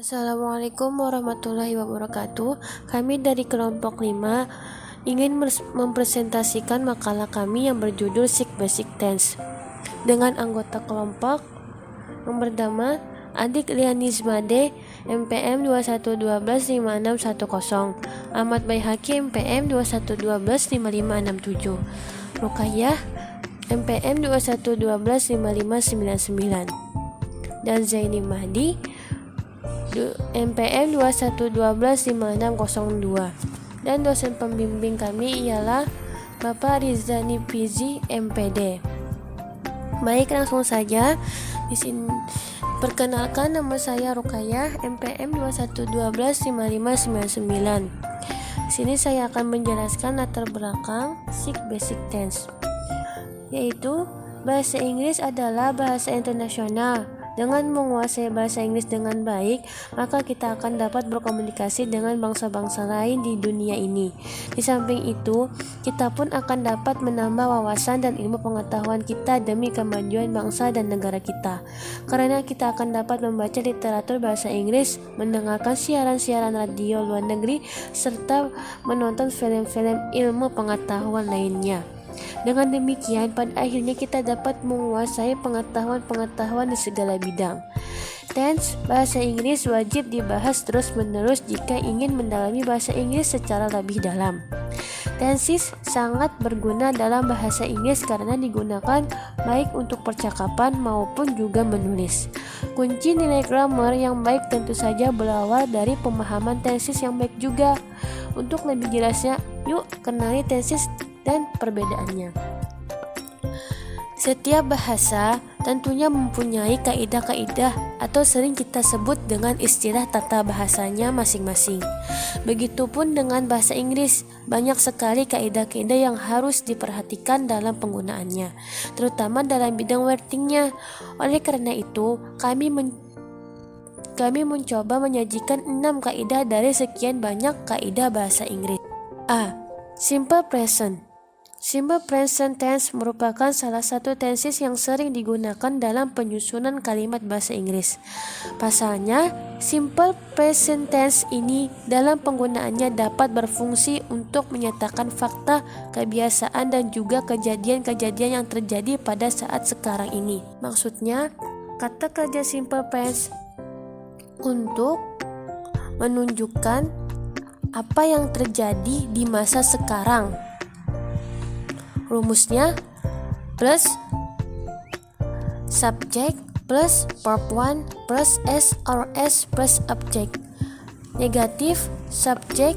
Assalamualaikum warahmatullahi wabarakatuh. Kami dari kelompok 5 ingin mempresentasikan makalah kami yang berjudul Sick Basic Tense dengan anggota kelompok yang bernama Adik Lianismade MPM 21125610, Ahmad Baihaqi MPM 21125567, Rukayah MPM 21125599, dan Zaini Mahdi MPM 21125602. Dan dosen pembimbing kami ialah Bapak Rizani Fizi MPD. Baik, langsung saja. Di sini perkenalkan, nama saya Rukayah MPM 21125599. Di sini saya akan menjelaskan latar belakang Sick Basic Tense, yaitu bahasa Inggris adalah bahasa internasional. Dengan menguasai bahasa Inggris dengan baik, maka kita akan dapat berkomunikasi dengan bangsa-bangsa lain di dunia ini. Di samping itu, kita pun akan dapat menambah wawasan dan ilmu pengetahuan kita demi kemajuan bangsa dan negara kita. Karena kita akan dapat membaca literatur bahasa Inggris, mendengarkan siaran-siaran radio luar negeri, serta menonton film-film ilmu pengetahuan lainnya. Dengan demikian, pada akhirnya kita dapat menguasai pengetahuan-pengetahuan di segala bidang. Tense bahasa Inggris wajib dibahas terus-menerus jika ingin mendalami bahasa Inggris secara lebih dalam. Tenses sangat berguna dalam bahasa Inggris karena digunakan baik untuk percakapan maupun juga menulis. Kunci nilai grammar yang baik tentu saja berawal dari pemahaman tenses yang baik juga. Untuk lebih jelasnya, yuk kenali tenses dan perbedaannya. Setiap bahasa tentunya mempunyai kaidah-kaidah atau sering kita sebut dengan istilah tata bahasanya masing-masing. Begitupun dengan bahasa Inggris, banyak sekali kaidah-kaidah yang harus diperhatikan dalam penggunaannya, terutama dalam bidang wordingnya. Oleh karena itu, kami mencoba menyajikan 6 kaidah dari sekian banyak kaidah bahasa Inggris. A. Simple present. Simple present tense merupakan salah satu tenses yang sering digunakan dalam penyusunan kalimat bahasa Inggris. Pasalnya, simple present tense ini dalam penggunaannya dapat berfungsi untuk menyatakan fakta, kebiasaan, dan juga kejadian-kejadian yang terjadi pada saat sekarang ini. Maksudnya, kata kerja simple present untuk menunjukkan apa yang terjadi di masa sekarang. Rumusnya plus subject plus verb 1 plus s or s plus object. Negatif subject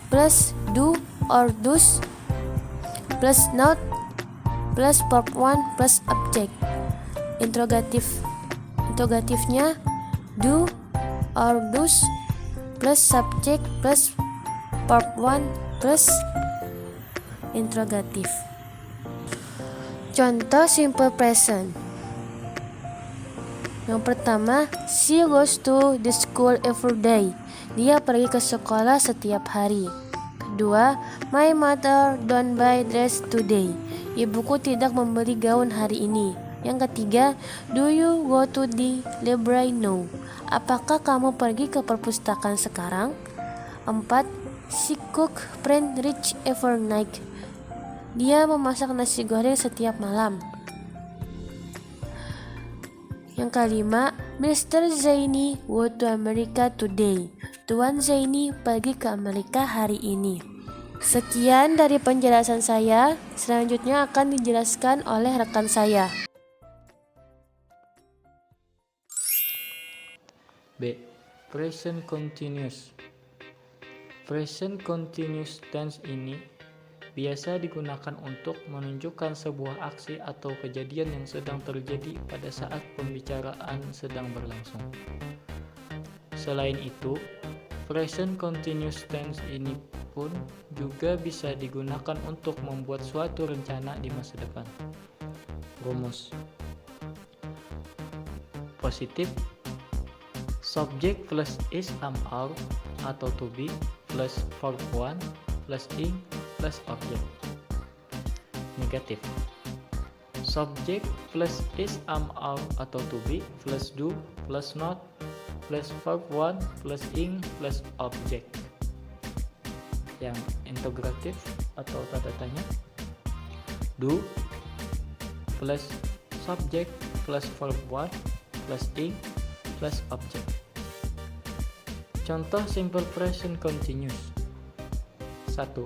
plus do or does plus not plus verb 1 plus object. Interrogatifnya do or does plus subject plus verb 1 plus interrogatif. Contoh simple present. Yang pertama, she goes to the school every day. Dia pergi ke sekolah setiap hari. Kedua, my mother don't buy dress today. Ibuku tidak membeli gaun hari ini. Yang ketiga, do you go to the library now? Apakah kamu pergi ke perpustakaan sekarang? 4. She cook French rich every night. Dia memasak nasi goreng setiap malam. Yang kelima, Mr. Zaini go to America today. Tuan Zaini pergi ke Amerika hari ini. Sekian dari penjelasan saya. Selanjutnya akan dijelaskan oleh rekan saya. B. Present continuous. Present continuous tense ini biasa digunakan untuk menunjukkan sebuah aksi atau kejadian yang sedang terjadi pada saat pembicaraan sedang berlangsung. Selain itu, present continuous tense ini pun juga bisa digunakan untuk membuat suatu rencana di masa depan. Rumus positif: subject plus is are atau to be plus verb 1 plus ing plus object. Negatif: subject plus is are atau to be plus do plus not plus verb 1 plus ing plus object. Yang integratif atau tanda tanya, do plus subject plus verb 1 plus ing plus object. Contoh simple present continuous. 1.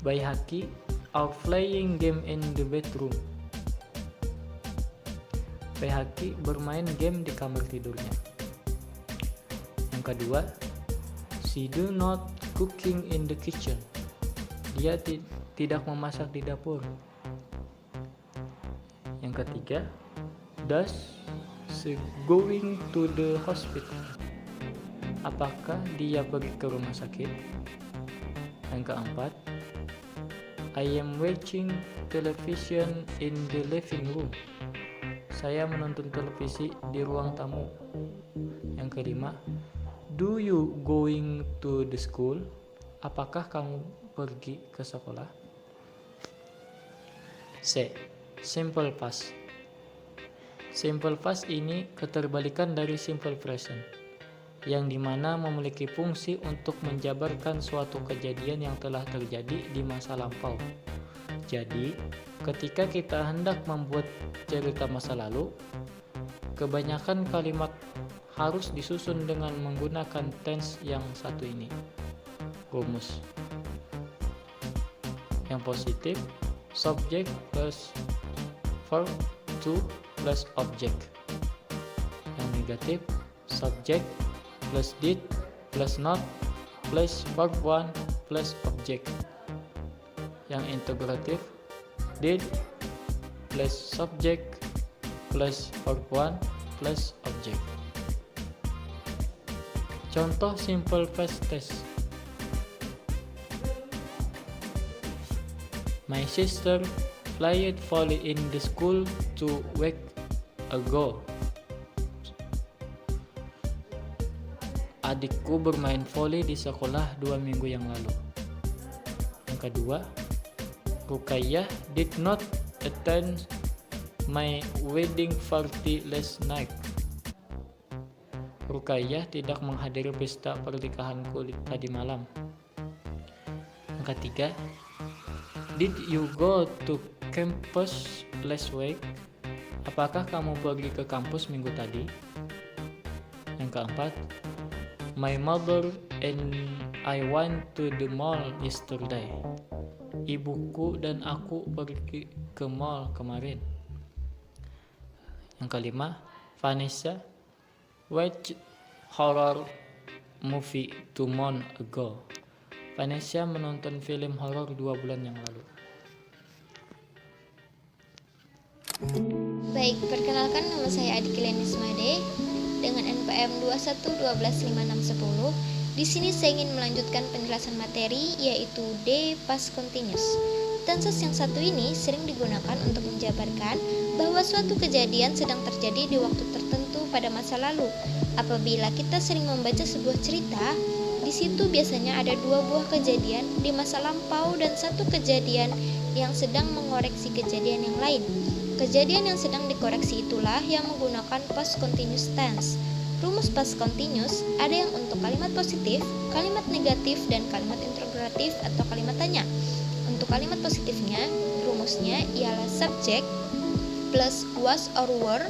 Baihaqi are playing game in the bedroom. Baihaqi bermain game di kamar tidurnya. Yang kedua, she do not cooking in the kitchen. Dia tidak memasak di dapur. Yang ketiga, does she going to the hospital? Apakah dia pergi ke rumah sakit? Yang keempat, I am watching television in the living room. Saya menonton televisi di ruang tamu. Yang kelima, do you going to the school? Apakah kamu pergi ke sekolah? C. Simple past. Simple past ini keterbalikan dari simple present, yang dimana memiliki fungsi untuk menjabarkan suatu kejadian yang telah terjadi di masa lampau. Jadi, ketika kita hendak membuat cerita masa lalu, kebanyakan kalimat harus disusun dengan menggunakan tense yang satu ini. Rumus. Yang positif, subject plus verb 2 plus object. Yang negatif, subject plus did plus not plus verb 1 plus object. Yang integratif, did plus subject plus verb 1 plus object. Contoh simple past tense. My sister played volley in the school 2 weeks ago. Adikku bermain voli di sekolah 2 minggu yang lalu. Yang kedua, Ruqayyah did not attend my wedding party last night. Ruqayyah tidak menghadiri pesta pernikahanku tadi malam. Yang ketiga, did you go to campus last week? Apakah kamu pergi ke kampus minggu tadi? Yang keempat, my mother and I went to the mall yesterday. Ibuku dan aku pergi ke mall kemarin. Yang kelima, Vanessa watched horror movie 2 months ago. Vanessa menonton film horor 2 bulan yang lalu. Baik, perkenalkan nama saya Adiki Lenis Made dengan NPM 21125610. Di sini saya ingin melanjutkan penjelasan materi yaitu D past continuous. Tenses yang satu ini sering digunakan untuk menjabarkan bahwa suatu kejadian sedang terjadi di waktu tertentu pada masa lalu. Apabila kita sering membaca sebuah cerita, di situ biasanya ada 2 buah kejadian di masa lampau dan 1 kejadian yang sedang mengoreksi kejadian yang lain. Kejadian yang sedang dikoreksi itulah yang menggunakan past continuous tense. Rumus past continuous ada yang untuk kalimat positif, kalimat negatif, dan kalimat interrogatif atau kalimat tanya. Untuk kalimat positifnya, rumusnya ialah subject plus was or were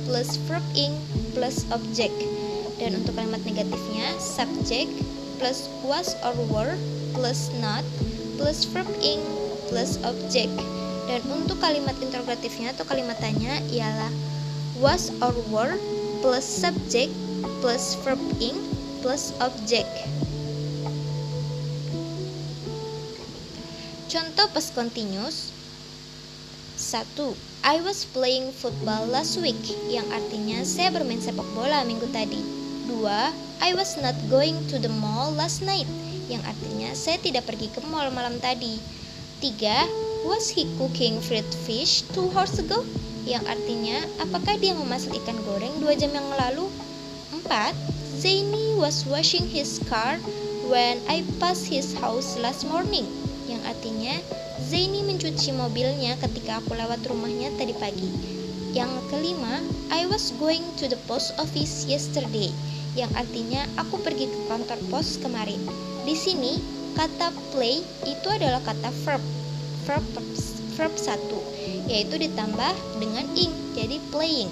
plus verb ing plus object. Dan untuk kalimat negatifnya, subject plus was or were plus not plus verb ing plus object. Dan untuk kalimat interrogatifnya atau kalimat tanya ialah was or were plus subject plus verb ing plus object. Contoh past continuous. 1. I was playing football last week, yang artinya saya bermain sepak bola minggu tadi. 2. I was not going to the mall last night, yang artinya saya tidak pergi ke mall malam tadi. 3. Was he cooking fried fish 2 hours ago? Yang artinya, apakah dia memasak ikan goreng 2 jam yang lalu? 4. Zaini was washing his car when I passed his house last morning. Yang artinya, Zaini mencuci mobilnya ketika aku lewat rumahnya tadi pagi. Yang kelima, I was going to the post office yesterday. yang artinya aku pergi ke kantor pos kemarin. Di sini kata play itu adalah kata verb 1, yaitu ditambah dengan ing, jadi playing.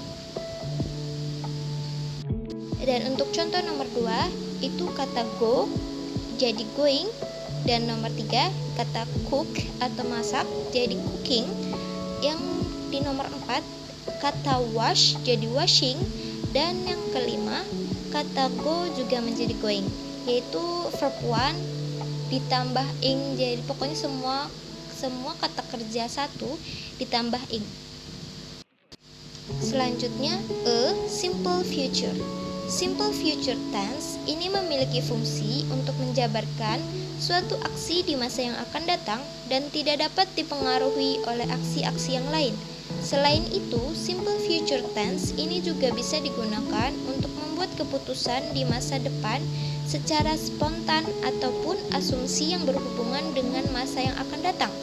Dan untuk contoh nomor 2 itu kata go, jadi going. Dan nomor 3 kata cook atau masak, jadi cooking. Yang di nomor 4 kata wash, jadi washing. Dan yang kelima kata go juga menjadi going, yaitu verb 1 ditambah ing, jadi pokoknya semua kata kerja 1 ditambah ing. Selanjutnya simple future. Simple future tense ini memiliki fungsi untuk menjabarkan suatu aksi di masa yang akan datang dan tidak dapat dipengaruhi oleh aksi-aksi yang lain. Selain itu, simple future tense ini juga bisa digunakan untuk membuat keputusan di masa depan secara spontan ataupun asumsi yang berhubungan dengan masa yang akan datang.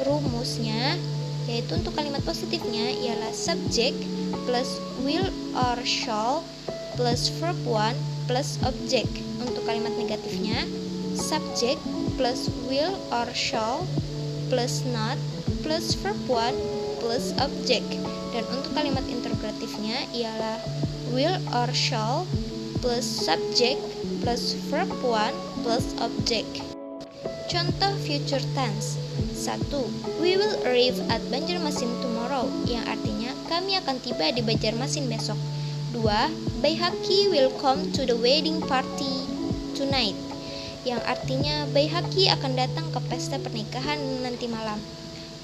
Rumusnya, yaitu untuk kalimat positifnya ialah subject plus will or shall plus verb 1 plus object. Untuk kalimat negatifnya, subject plus will or shall plus not plus verb 1 plus object. Dan untuk kalimat interrogatifnya ialah will or shall plus subject plus verb 1 plus object. Contoh future tense. 1. We will arrive at Banjarmasin tomorrow, yang artinya kami akan tiba di Banjarmasin besok. 2. Baihaqi will come to the wedding party tonight, yang artinya Baihaqi akan datang ke pesta pernikahan nanti malam.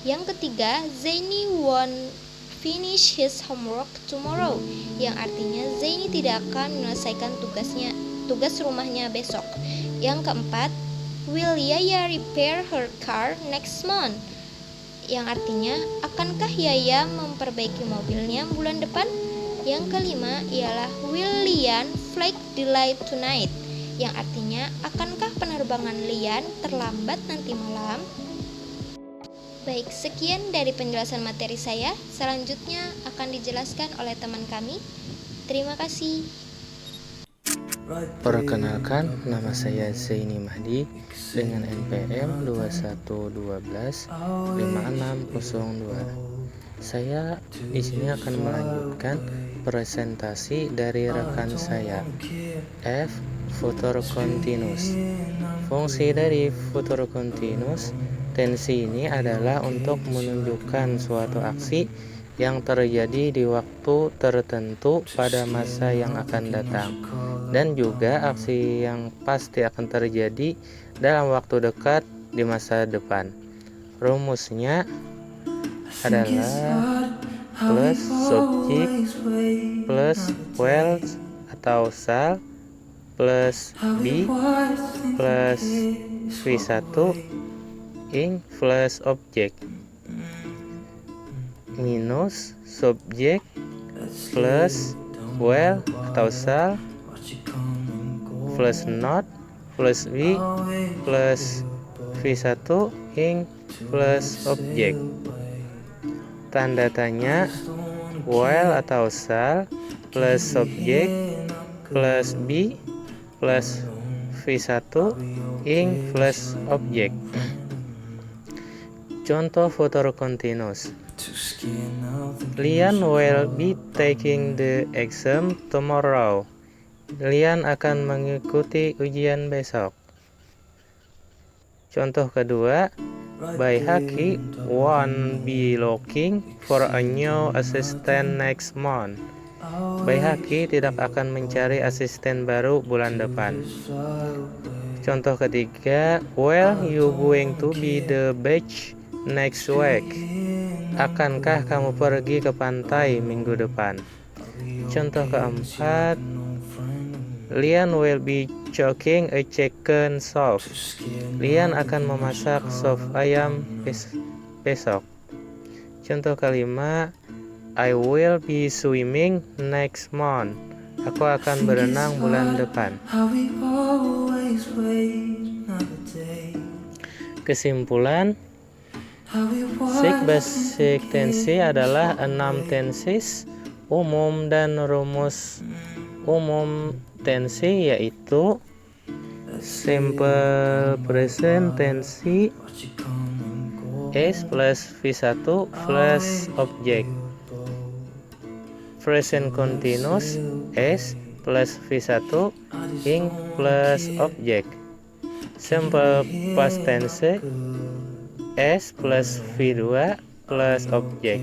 Yang ketiga, Zaini won't finish his homework tomorrow, yang artinya Zaini tidak akan menyelesaikan tugas rumahnya besok. Yang keempat, will Yaya repair her car next month, yang artinya akankah Yaya memperbaiki mobilnya bulan depan. Yang kelima ialah will Lian flight delay tonight, yang artinya akankah penerbangan Lian terlambat nanti malam. Baik, sekian dari penjelasan materi saya. Selanjutnya akan dijelaskan oleh teman kami. Terima kasih. Perkenalkan, nama saya Zaini Mahdi dengan NPM 21125602. Saya di sini akan melanjutkan presentasi dari rekan saya. F. Future continuous. Fungsi dari future continuous tensi ini adalah untuk menunjukkan suatu aksi yang terjadi di waktu tertentu pada masa yang akan datang, dan juga aksi yang pasti akan terjadi dalam waktu dekat di masa depan. Rumusnya adalah plus subject plus will atau shall plus be plus v1 ing plus object minus subject plus will atau shall plus not plus be plus v1 ing plus object. Tanda tanya will atau shall plus subject plus be plus v1 ing plus object. Contoh future continuous. Lian will be taking the exam tomorrow. Lian akan mengikuti ujian besok. Contoh kedua, Baihaqi won't be looking for a new assistant next month. Baihaqi tidak akan mencari asisten baru bulan depan. Contoh ketiga, will you going to be the beach next week? Akankah kamu pergi ke pantai minggu depan? Contoh keempat, Lian will be cooking a chicken soup. Lian akan memasak sop ayam besok. Contoh kelima, I will be swimming next month. Aku akan berenang bulan depan. Kesimpulan, basic tensi adalah 6 tenses umum dan rumus umum tensi yaitu simple present tensi S plus V1 plus object, present continuous S plus V1 ing plus object, simple past tense S plus V2 plus object,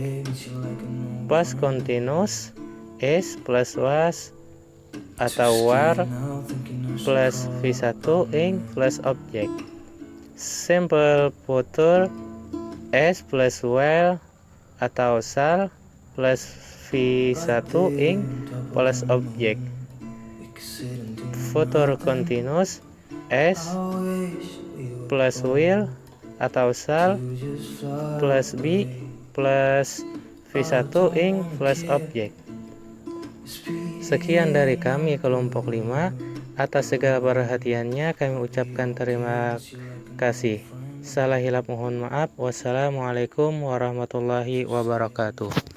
past continuous S plus was atau war plus V1 ing plus object, simple future S plus will atau shall plus V1 ing plus object, future continuous S plus will atau shall plus B plus V1 ing plus object. Sekian dari kami kelompok 5. Atas segala perhatiannya kami ucapkan terima kasih. Salah hilap mohon maaf. Wassalamualaikum warahmatullahi wabarakatuh.